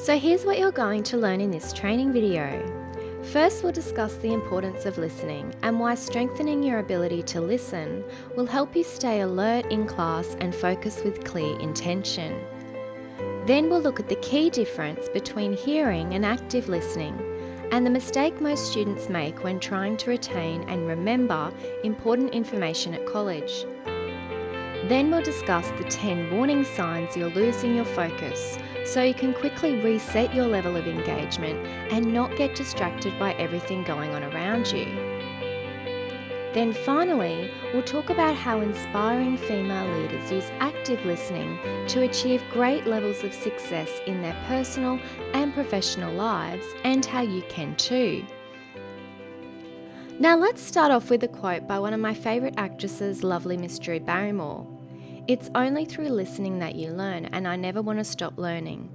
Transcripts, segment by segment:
So here's what you're going to learn in this training video. First, we'll discuss the importance of listening and why strengthening your ability to listen will help you stay alert in class and focus with clear intention. Then we'll look at the key difference between hearing and active listening and the mistake most students make when trying to retain and remember important information at college. Then we'll discuss the 10 warning signs you're losing your focus so you can quickly reset your level of engagement and not get distracted by everything going on around you. Then finally, we'll talk about how inspiring female leaders use active listening to achieve great levels of success in their personal and professional lives, and how you can too. Now let's start off with a quote by one of my favourite actresses, lovely Miss Drew Barrymore. "It's only through listening that you learn, and I never want to stop learning."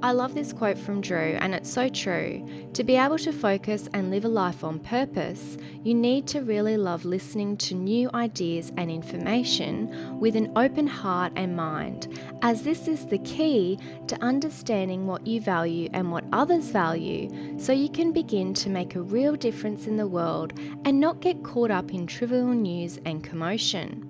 I love this quote from Drew, and it's so true. To be able to focus and live a life on purpose, you need to really love listening to new ideas and information with an open heart and mind, as this is the key to understanding what you value and what others value, so you can begin to make a real difference in the world and not get caught up in trivial news and commotion.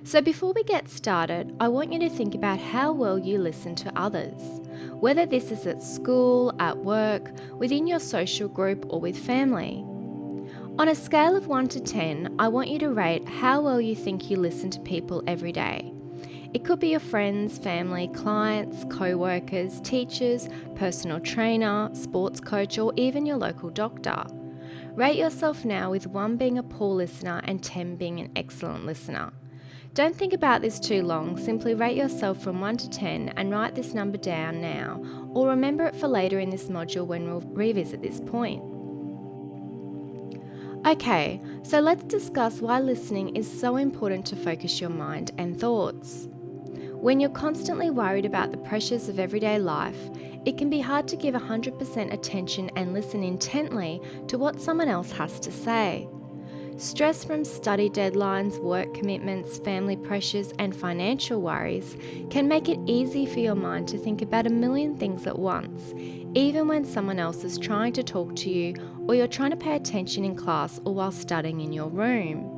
So before we get started, I want you to think about how well you listen to others, whether this is at school, at work, within your social group, or with family. On a scale of 1 to 10, I want you to rate how well you think you listen to people every day. It could be your friends, family, clients, co-workers, teachers, personal trainer, sports coach, or even your local doctor. Rate yourself now, with 1 being a poor listener and 10 being an excellent listener. Don't think about this too long, simply rate yourself from 1 to 10 and write this number down now, or remember it for later in this module when we'll revisit this point. Okay, so let's discuss why listening is so important to focus your mind and thoughts. When you're constantly worried about the pressures of everyday life, it can be hard to give 100% attention and listen intently to what someone else has to say. Stress from study deadlines, work commitments, family pressures, and financial worries can make it easy for your mind to think about a million things at once, even when someone else is trying to talk to you or you're trying to pay attention in class or while studying in your room.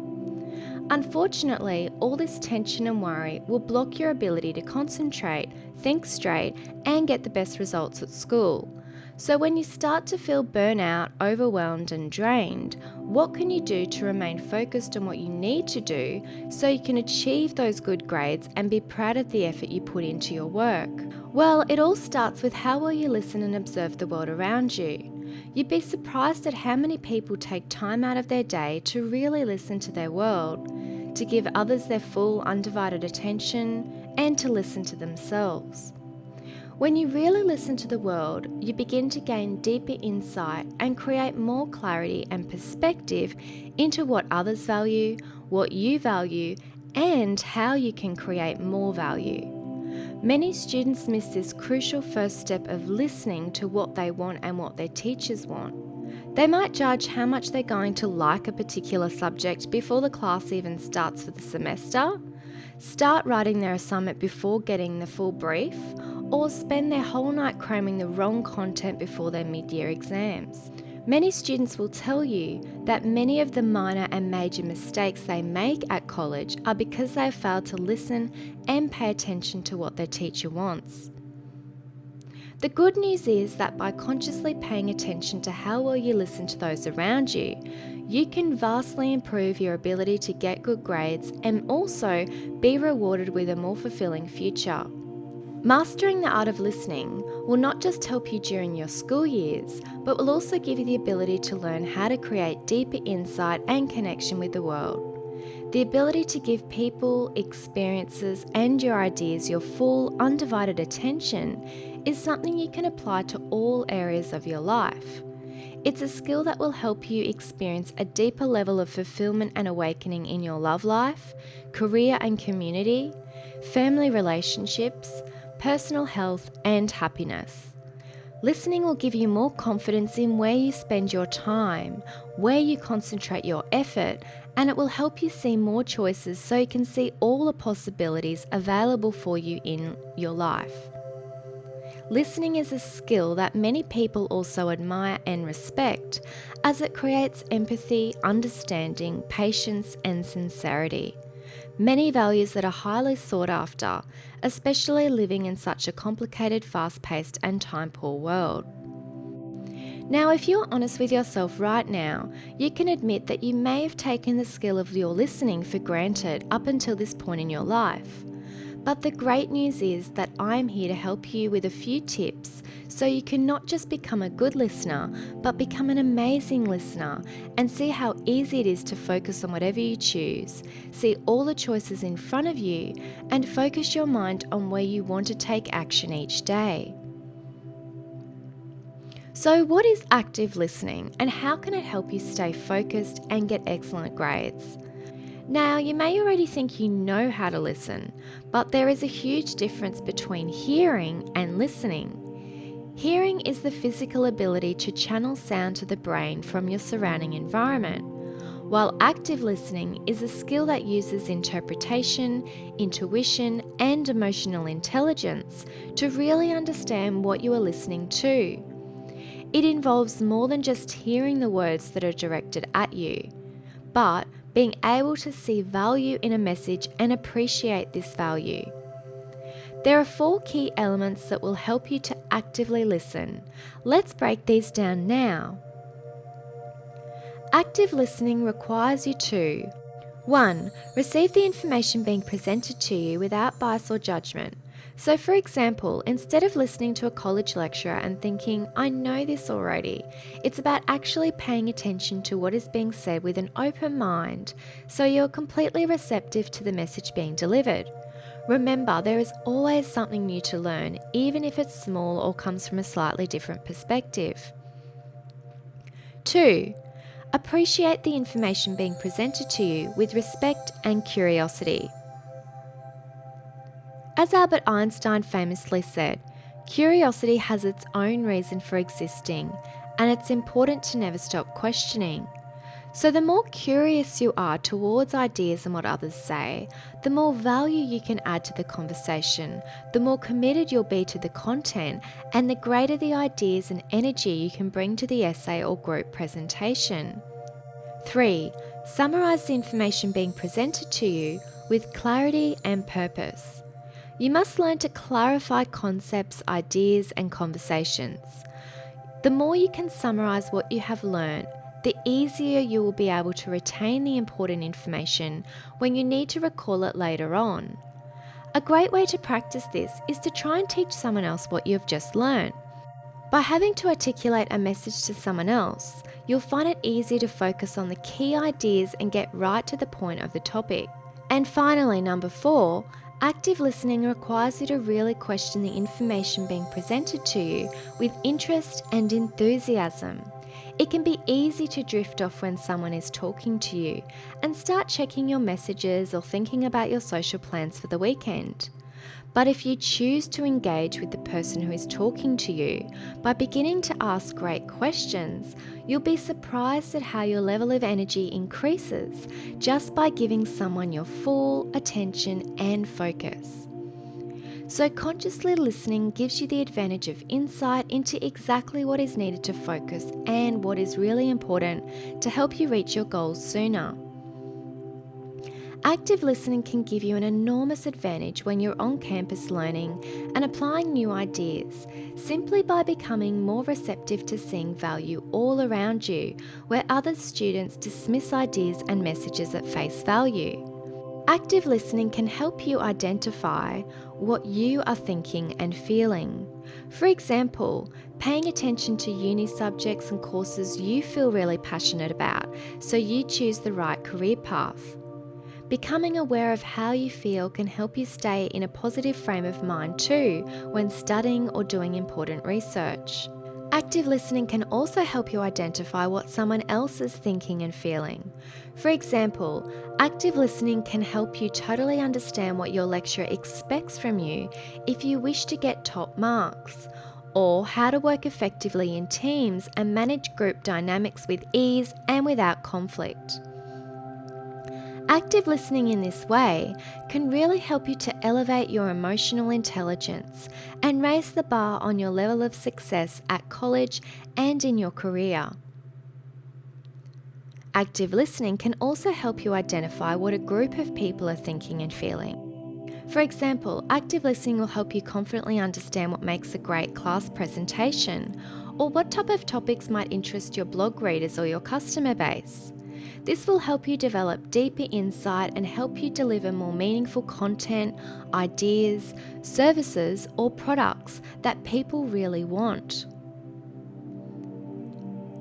Unfortunately, all this tension and worry will block your ability to concentrate, think straight, and get the best results at school. So when you start to feel burnout, overwhelmed, and drained, what can you do to remain focused on what you need to do so you can achieve those good grades and be proud of the effort you put into your work? Well, it all starts with how well you listen and observe the world around you. You'd be surprised at how many people take time out of their day to really listen to their world, to give others their full, undivided attention, and to listen to themselves. When you really listen to the world, you begin to gain deeper insight and create more clarity and perspective into what others value, what you value, and how you can create more value. Many students miss this crucial first step of listening to what they want and what their teachers want. They might judge how much they're going to like a particular subject before the class even starts for the semester, start writing their assignment before getting the full brief, or spend their whole night cramming the wrong content before their mid-year exams. Many students will tell you that many of the minor and major mistakes they make at college are because they have failed to listen and pay attention to what their teacher wants. The good news is that by consciously paying attention to how well you listen to those around you, you can vastly improve your ability to get good grades and also be rewarded with a more fulfilling future. Mastering the art of listening will not just help you during your school years, but will also give you the ability to learn how to create deeper insight and connection with the world. The ability to give people, experiences, and your ideas your full, undivided attention is something you can apply to all areas of your life. It's a skill that will help you experience a deeper level of fulfillment and awakening in your love life, career and community, family relationships, personal health, and happiness. Listening will give you more confidence in where you spend your time, where you concentrate your effort, and it will help you see more choices so you can see all the possibilities available for you in your life. Listening is a skill that many people also admire and respect, as it creates empathy, understanding, patience, and sincerity. Many values that are highly sought after, especially living in such a complicated, fast-paced, and time-poor world. Now, if you're honest with yourself right now, you can admit that you may have taken the skill of your listening for granted up until this point in your life. But the great news is that I'm here to help you with a few tips so you can not just become a good listener, but become an amazing listener and see how easy it is to focus on whatever you choose, see all the choices in front of you, and focus your mind on where you want to take action each day. So, what is active listening and how can it help you stay focused and get excellent grades? Now, you may already think you know how to listen, but there is a huge difference between hearing and listening. Hearing is the physical ability to channel sound to the brain from your surrounding environment, while active listening is a skill that uses interpretation, intuition, and emotional intelligence to really understand what you are listening to. It involves more than just hearing the words that are directed at you, but being able to see value in a message and appreciate this value. There are 4 key elements that will help you to actively listen. Let's break these down now. Active listening requires you to 1. Receive the information being presented to you without bias or judgment. So, for example, instead of listening to a college lecturer and thinking, I know this already, it's about actually paying attention to what is being said with an open mind, so you're completely receptive to the message being delivered. Remember, there is always something new to learn, even if it's small or comes from a slightly different perspective. 2. Appreciate the information being presented to you with respect and curiosity. As Albert Einstein famously said, curiosity has its own reason for existing, and it's important to never stop questioning. So the more curious you are towards ideas and what others say, the more value you can add to the conversation, the more committed you'll be to the content, and the greater the ideas and energy you can bring to the essay or group presentation. 3. Summarize the information being presented to you with clarity and purpose. You must learn to clarify concepts, ideas, and conversations. The more you can summarize what you have learned, the easier you will be able to retain the important information when you need to recall it later on. A great way to practice this is to try and teach someone else what you've just learned. By having to articulate a message to someone else, you'll find it easier to focus on the key ideas and get right to the point of the topic. And finally, number 4, active listening requires you to really question the information being presented to you with interest and enthusiasm. It can be easy to drift off when someone is talking to you and start checking your messages or thinking about your social plans for the weekend. But if you choose to engage with the person who is talking to you by beginning to ask great questions, you'll be surprised at how your level of energy increases just by giving someone your full attention and focus. So consciously listening gives you the advantage of insight into exactly what is needed to focus and what is really important to help you reach your goals sooner. Active listening can give you an enormous advantage when you're on campus learning and applying new ideas, simply by becoming more receptive to seeing value all around you, where other students dismiss ideas and messages at face value. Active listening can help you identify what you are thinking and feeling. For example, paying attention to uni subjects and courses you feel really passionate about, so you choose the right career path. Becoming aware of how you feel can help you stay in a positive frame of mind too when studying or doing important research. Active listening can also help you identify what someone else is thinking and feeling. For example, active listening can help you totally understand what your lecturer expects from you if you wish to get top marks, or how to work effectively in teams and manage group dynamics with ease and without conflict. Active listening in this way can really help you to elevate your emotional intelligence and raise the bar on your level of success at college and in your career. Active listening can also help you identify what a group of people are thinking and feeling. For example, active listening will help you confidently understand what makes a great class presentation, or what type of topics might interest your blog readers or your customer base. This will help you develop deeper insight and help you deliver more meaningful content, ideas, services, or products that people really want.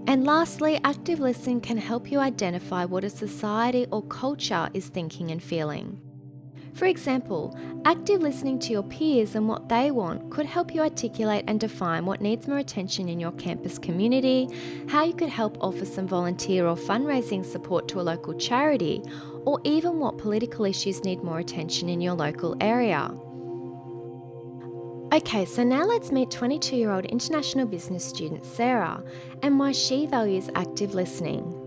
And lastly, active listening can help you identify what a society or culture is thinking and feeling. For example, active listening to your peers and what they want could help you articulate and define what needs more attention in your campus community, how you could help offer some volunteer or fundraising support to a local charity, or even what political issues need more attention in your local area. Okay, so now let's meet 22-year-old international business student Sarah and why she values active listening.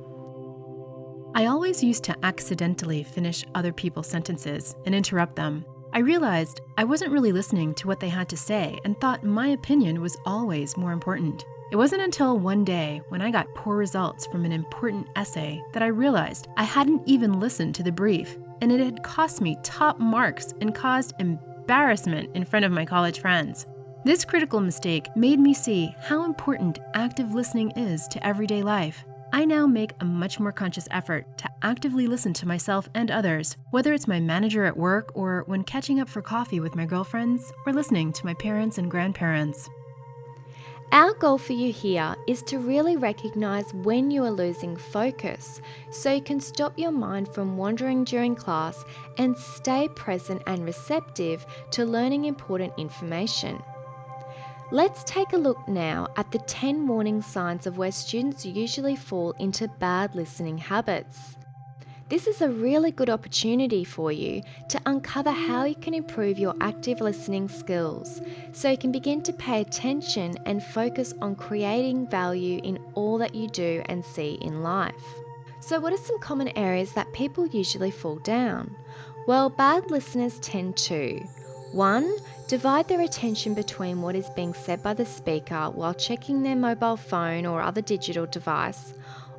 I always used to accidentally finish other people's sentences and interrupt them. I realized I wasn't really listening to what they had to say and thought my opinion was always more important. It wasn't until one day when I got poor results from an important essay that I realized I hadn't even listened to the brief, and it had cost me top marks and caused embarrassment in front of my college friends. This critical mistake made me see how important active listening is to everyday life. I now make a much more conscious effort to actively listen to myself and others, whether it's my manager at work or when catching up for coffee with my girlfriends or listening to my parents and grandparents. Our goal for you here is to really recognize when you are losing focus so you can stop your mind from wandering during class and stay present and receptive to learning important information. Let's take a look now at the 10 warning signs of where students usually fall into bad listening habits. This is a really good opportunity for you to uncover how you can improve your active listening skills so you can begin to pay attention and focus on creating value in all that you do and see in life. So what are some common areas that people usually fall down? Well, bad listeners tend to 1. Divide their attention between what is being said by the speaker while checking their mobile phone or other digital device,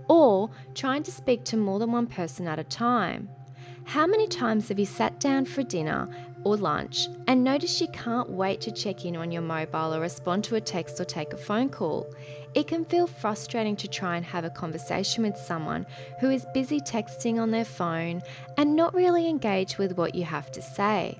or trying to speak to more than one person at a time. How many times have you sat down for dinner or lunch and noticed you can't wait to check in on your mobile or respond to a text or take a phone call? It can feel frustrating to try and have a conversation with someone who is busy texting on their phone and not really engaged with what you have to say.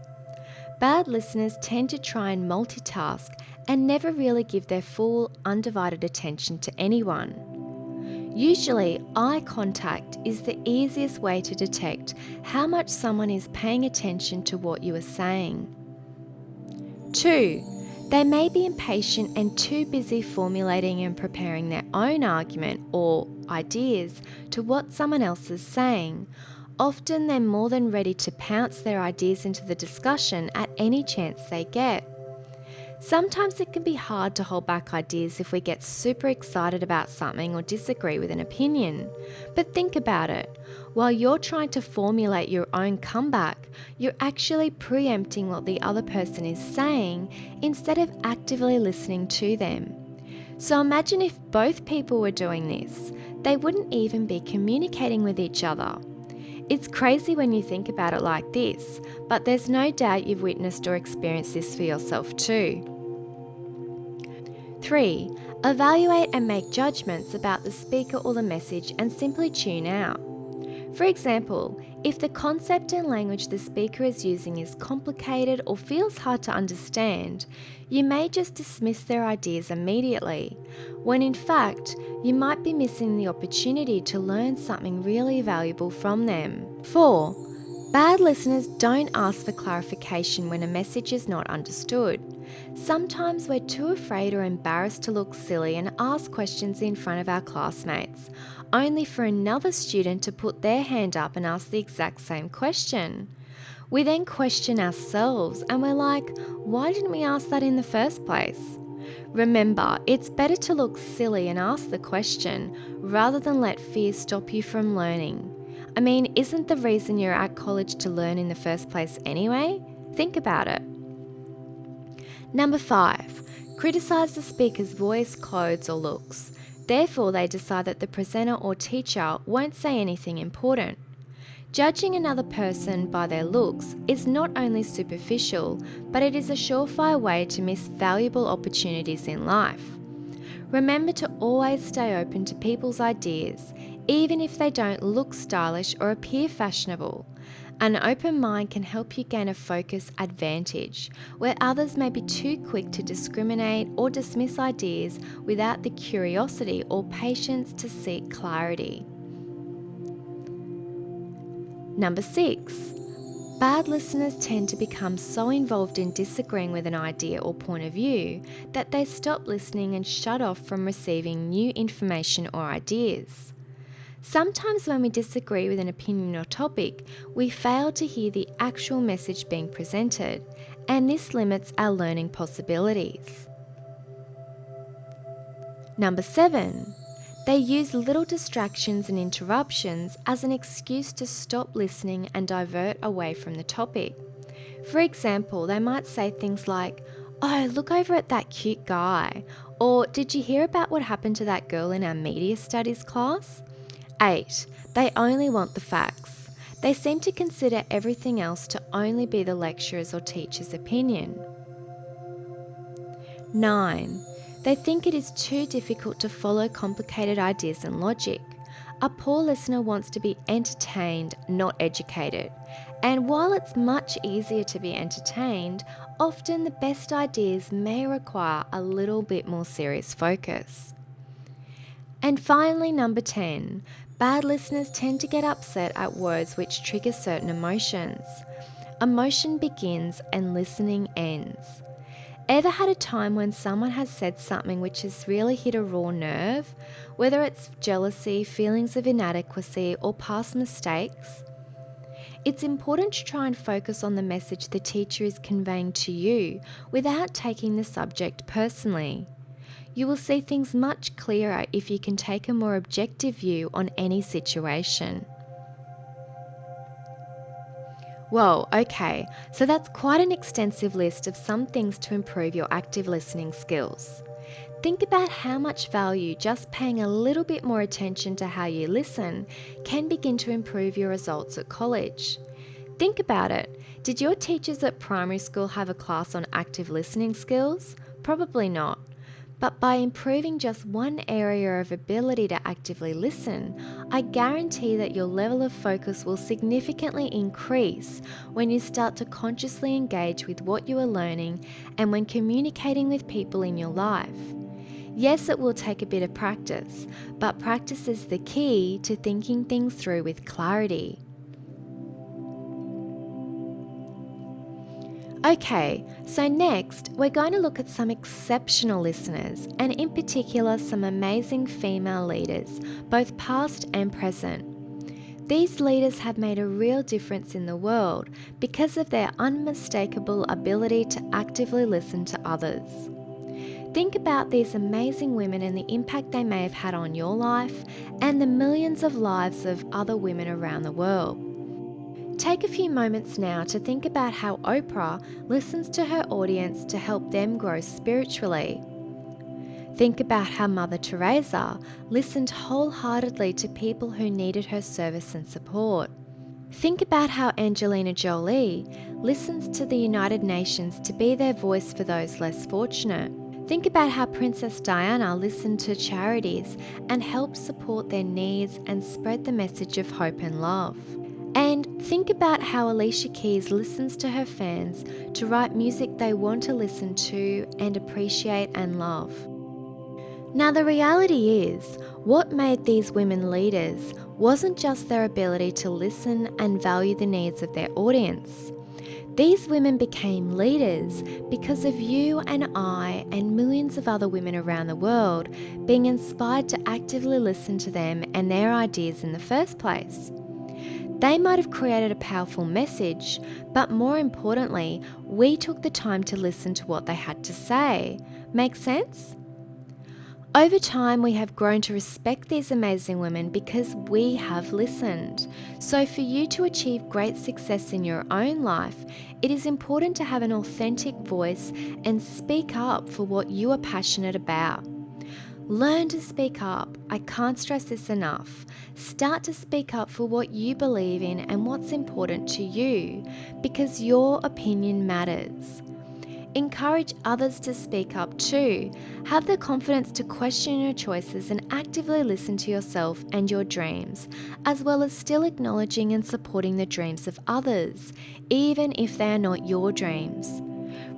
Bad listeners tend to try and multitask and never really give their full, undivided attention to anyone. Usually, eye contact is the easiest way to detect how much someone is paying attention to what you are saying. 2. They may be impatient and too busy formulating and preparing their own argument or ideas to what someone else is saying. Often they're more than ready to pounce their ideas into the discussion at any chance they get. Sometimes it can be hard to hold back ideas if we get super excited about something or disagree with an opinion. But think about it. While you're trying to formulate your own comeback, you're actually preempting what the other person is saying instead of actively listening to them. So imagine if both people were doing this, they wouldn't even be communicating with each other. It's crazy when you think about it like this, but there's no doubt you've witnessed or experienced this for yourself too. 3. Evaluate and make judgments about the speaker or the message and simply tune out. For example, if the concept and language the speaker is using is complicated or feels hard to understand, you may just dismiss their ideas immediately, when in fact, you might be missing the opportunity to learn something really valuable from them. 4. Bad listeners don't ask for clarification when a message is not understood. Sometimes we're too afraid or embarrassed to look silly and ask questions in front of our classmates, only for another student to put their hand up and ask the exact same question. We then question ourselves and we're like, why didn't we ask that in the first place? Remember, it's better to look silly and ask the question rather than let fear stop you from learning. I mean, isn't the reason you're at college to learn in the first place anyway? Think about it. Number 5, criticize the speaker's voice, clothes, or looks. Therefore, they decide that the presenter or teacher won't say anything important. Judging another person by their looks is not only superficial, but it is a surefire way to miss valuable opportunities in life. Remember to always stay open to people's ideas, even if they don't look stylish or appear fashionable. An open mind can help you gain a focus advantage, where others may be too quick to discriminate or dismiss ideas without the curiosity or patience to seek clarity. Number 6, bad listeners tend to become so involved in disagreeing with an idea or point of view that they stop listening and shut off from receiving new information or ideas. Sometimes when we disagree with an opinion or topic, we fail to hear the actual message being presented, and this limits our learning possibilities. Number 7, they use little distractions and interruptions as an excuse to stop listening and divert away from the topic. For example, they might say things like, "Oh, look over at that cute guy," or "Did you hear about what happened to that girl in our media studies class?" 8, they only want the facts. They seem to consider everything else to only be the lecturer's or teacher's opinion. 9, they think it is too difficult to follow complicated ideas and logic. A poor listener wants to be entertained, not educated. And while it's much easier to be entertained, often the best ideas may require a little bit more serious focus. And finally, number 10, bad listeners tend to get upset at words which trigger certain emotions. Emotion begins and listening ends. Ever had a time when someone has said something which has really hit a raw nerve, whether it's jealousy, feelings of inadequacy, or past mistakes? It's important to try and focus on the message the teacher is conveying to you without taking the subject personally. You will see things much clearer if you can take a more objective view on any situation. Whoa, okay, so that's quite an extensive list of some things to improve your active listening skills. Think about how much value just paying a little bit more attention to how you listen can begin to improve your results at college. Think about it. Did your teachers at primary school have a class on active listening skills? Probably not. But by improving just one area of ability to actively listen, I guarantee that your level of focus will significantly increase when you start to consciously engage with what you are learning and when communicating with people in your life. Yes, it will take a bit of practice, but practice is the key to thinking things through with clarity. Okay, so next we're going to look at some exceptional listeners, and in particular some amazing female leaders, both past and present. These leaders have made a real difference in the world because of their unmistakable ability to actively listen to others. Think about these amazing women and the impact they may have had on your life and the millions of lives of other women around the world. Take a few moments now to think about how Oprah listens to her audience to help them grow spiritually. Think about how Mother Teresa listened wholeheartedly to people who needed her service and support. Think about how Angelina Jolie listens to the United Nations to be their voice for those less fortunate. Think about how Princess Diana listened to charities and helped support their needs and spread the message of hope and love. And think about how Alicia Keys listens to her fans to write music they want to listen to and appreciate and love. Now, the reality is, what made these women leaders wasn't just their ability to listen and value the needs of their audience. These women became leaders because of you and I and millions of other women around the world being inspired to actively listen to them and their ideas in the first place. They might have created a powerful message, but more importantly, we took the time to listen to what they had to say. Make sense? Over time, we have grown to respect these amazing women because we have listened. So, for you to achieve great success in your own life, it is important to have an authentic voice and speak up for what you are passionate about. Learn to speak up. I can't stress this enough. Start to speak up for what you believe in and what's important to you, because your opinion matters. Encourage others to speak up too. Have the confidence to question your choices and actively listen to yourself and your dreams, as well as still acknowledging and supporting the dreams of others, even if they are not your dreams.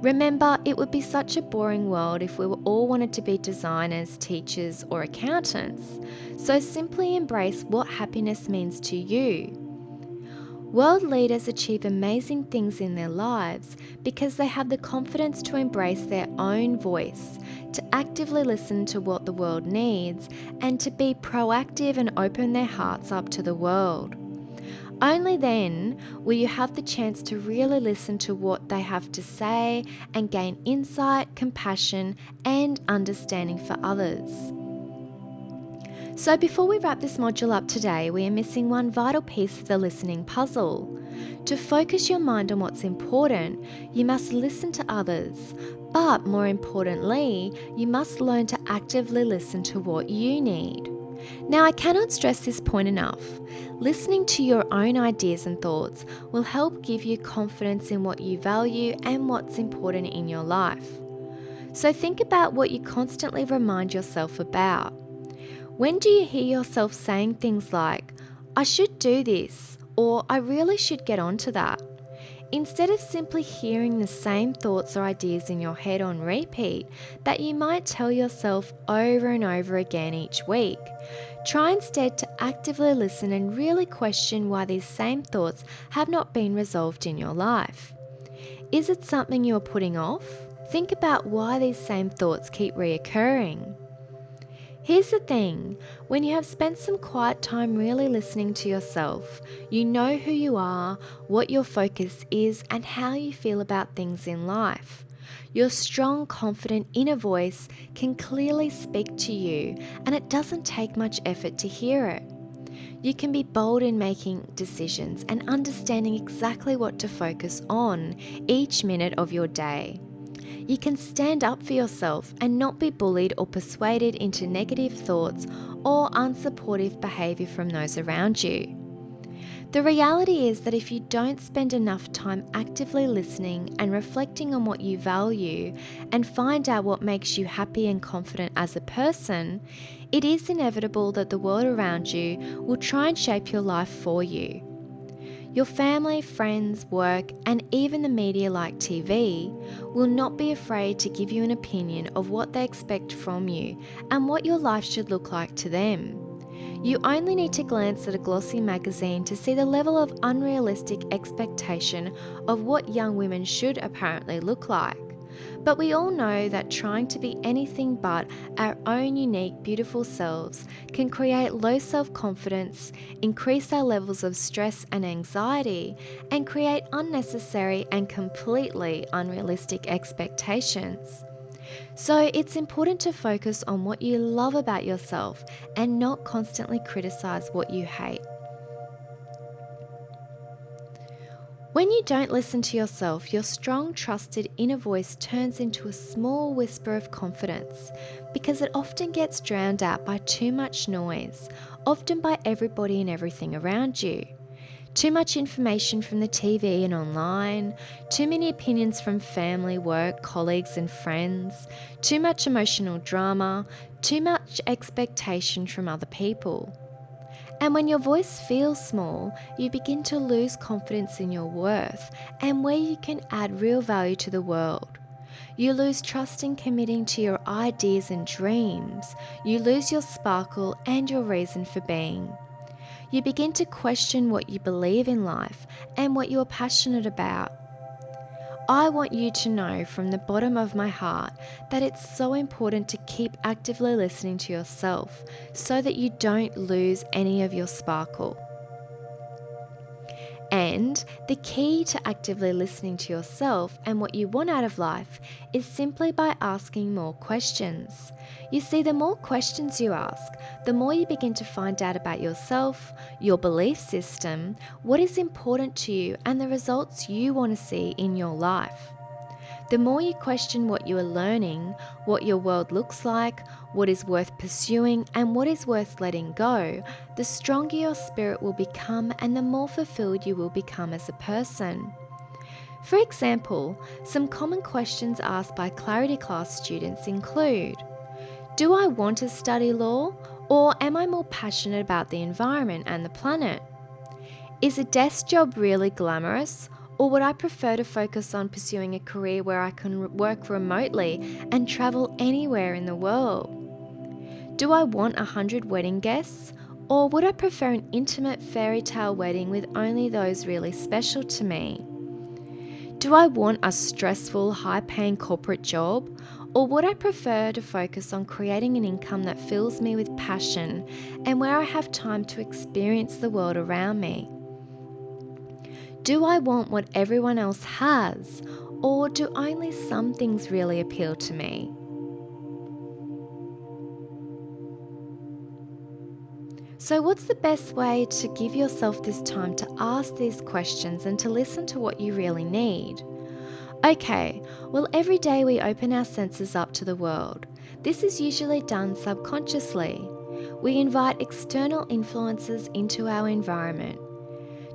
Remember, it would be such a boring world if we were all wanted to be designers, teachers, or accountants. So simply embrace what happiness means to you. World leaders achieve amazing things in their lives because they have the confidence to embrace their own voice, to actively listen to what the world needs, and to be proactive and open their hearts up to the world. Only then will you have the chance to really listen to what they have to say and gain insight, compassion, and understanding for others. So before we wrap this module up today, we are missing one vital piece of the listening puzzle. To focus your mind on what's important, you must listen to others, but more importantly, you must learn to actively listen to what you need. Now, I cannot stress this point enough. Listening to your own ideas and thoughts will help give you confidence in what you value and what's important in your life. So think about what you constantly remind yourself about. When do you hear yourself saying things like, I should do this, or I really should get onto that? Instead of simply hearing the same thoughts or ideas in your head on repeat that you might tell yourself over and over again each week, try instead to actively listen and really question why these same thoughts have not been resolved in your life. Is it something you are putting off? Think about why these same thoughts keep reoccurring. Here's the thing, when you have spent some quiet time really listening to yourself, you know who you are, what your focus is, and how you feel about things in life. Your strong, confident inner voice can clearly speak to you, and it doesn't take much effort to hear it. You can be bold in making decisions and understanding exactly what to focus on each minute of your day. You can stand up for yourself and not be bullied or persuaded into negative thoughts or unsupportive behaviour from those around you. The reality is that if you don't spend enough time actively listening and reflecting on what you value and find out what makes you happy and confident as a person, it is inevitable that the world around you will try and shape your life for you. Your family, friends, work, and even the media like TV will not be afraid to give you an opinion of what they expect from you and what your life should look like to them. You only need to glance at a glossy magazine to see the level of unrealistic expectation of what young women should apparently look like. But we all know that trying to be anything but our own unique, beautiful selves can create low self-confidence, increase our levels of stress and anxiety, and create unnecessary and completely unrealistic expectations. So it's important to focus on what you love about yourself and not constantly criticize what you hate. When you don't listen to yourself, your strong, trusted inner voice turns into a small whisper of confidence because it often gets drowned out by too much noise, often by everybody and everything around you. Too much information from the TV and online, too many opinions from family, work, colleagues and friends, too much emotional drama, too much expectation from other people. And when your voice feels small, you begin to lose confidence in your worth and where you can add real value to the world. You lose trust in committing to your ideas and dreams. You lose your sparkle and your reason for being. You begin to question what you believe in life and what you are passionate about. I want you to know from the bottom of my heart that it's so important to keep actively listening to yourself so that you don't lose any of your sparkle. And the key to actively listening to yourself and what you want out of life is simply by asking more questions. You see, the more questions you ask, the more you begin to find out about yourself, your belief system, what is important to you, and the results you want to see in your life. The more you question what you are learning, what your world looks like, what is worth pursuing, and what is worth letting go, the stronger your spirit will become and the more fulfilled you will become as a person. For example, some common questions asked by Clarity Class students include: do I want to study law, or am I more passionate about the environment and the planet? Is a desk job really glamorous? Or would I prefer to focus on pursuing a career where I can work remotely and travel anywhere in the world? Do I want 100 wedding guests? Or would I prefer an intimate fairy tale wedding with only those really special to me? Do I want a stressful, high-paying corporate job? Or would I prefer to focus on creating an income that fills me with passion and where I have time to experience the world around me? Do I want what everyone else has, or do only some things really appeal to me? So what's the best way to give yourself this time to ask these questions and to listen to what you really need? Okay, well, every day we open our senses up to the world. This is usually done subconsciously. We invite external influences into our environment.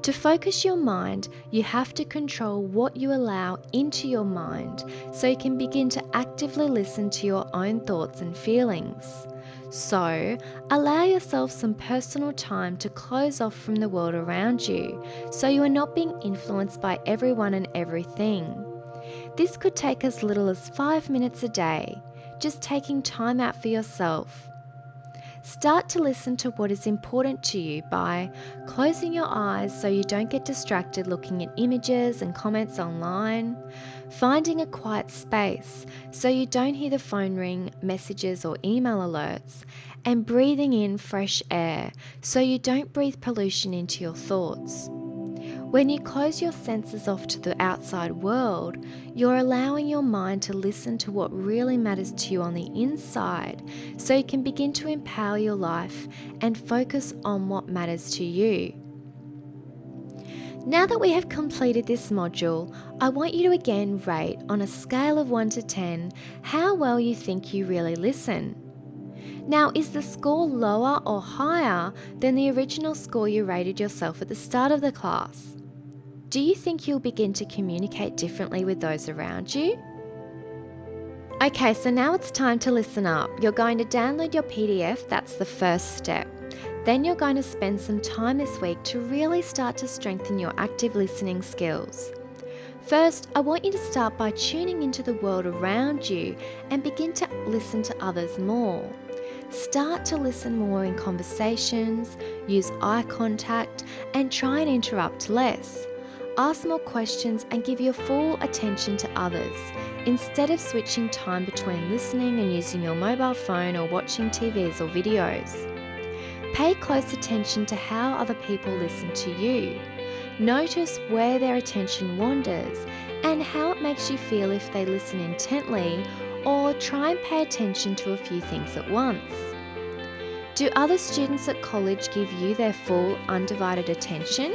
To focus your mind, you have to control what you allow into your mind so you can begin to actively listen to your own thoughts and feelings. So, allow yourself some personal time to close off from the world around you so you are not being influenced by everyone and everything. This could take as little as 5 minutes a day, just taking time out for yourself. Start to listen to what is important to you by closing your eyes so you don't get distracted looking at images and comments online, finding a quiet space so you don't hear the phone ring, messages or email alerts, and breathing in fresh air so you don't breathe pollution into your thoughts. When you close your senses off to the outside world, you're allowing your mind to listen to what really matters to you on the inside so you can begin to empower your life and focus on what matters to you. Now that we have completed this module, I want you to again rate on a scale of 1 to 10 how well you think you really listen. Now, is the score lower or higher than the original score you rated yourself at the start of the class? Do you think you'll begin to communicate differently with those around you? Okay, so now it's time to listen up. You're going to download your PDF, that's the first step. Then you're going to spend some time this week to really start to strengthen your active listening skills. First, I want you to start by tuning into the world around you and begin to listen to others more. Start to listen more in conversations, use eye contact, and try and interrupt less. Ask more questions and give your full attention to others, instead of switching time between listening and using your mobile phone or watching TVs or videos. Pay close attention to how other people listen to you. Notice where their attention wanders and how it makes you feel if they listen intently or try and pay attention to a few things at once. Do other students at college give you their full, undivided attention?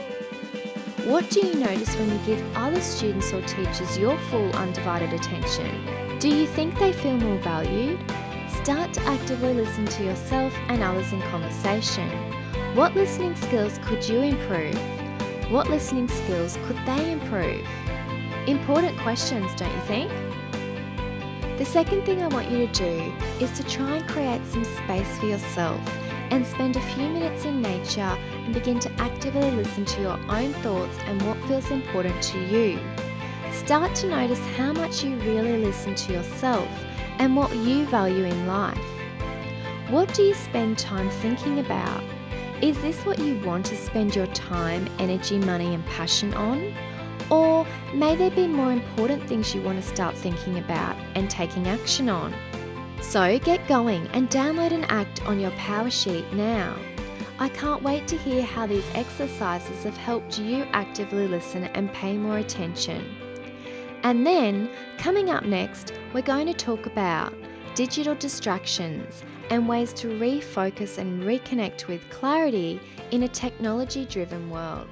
What do you notice when you give other students or teachers your full, undivided attention? Do you think they feel more valued? Start to actively listen to yourself and others in conversation. What listening skills could you improve? What listening skills could they improve? Important questions, don't you think? The second thing I want you to do is to try and create some space for yourself and spend a few minutes in nature and begin to actively listen to your own thoughts and what feels important to you. Start to notice how much you really listen to yourself and what you value in life. What do you spend time thinking about? Is this what you want to spend your time, energy, money and passion on? Or may there be more important things you want to start thinking about and taking action on? So get going and download an act on your power sheet now. I can't wait to hear how these exercises have helped you actively listen and pay more attention. And then, coming up next, we're going to talk about digital distractions and ways to refocus and reconnect with clarity in a technology-driven world.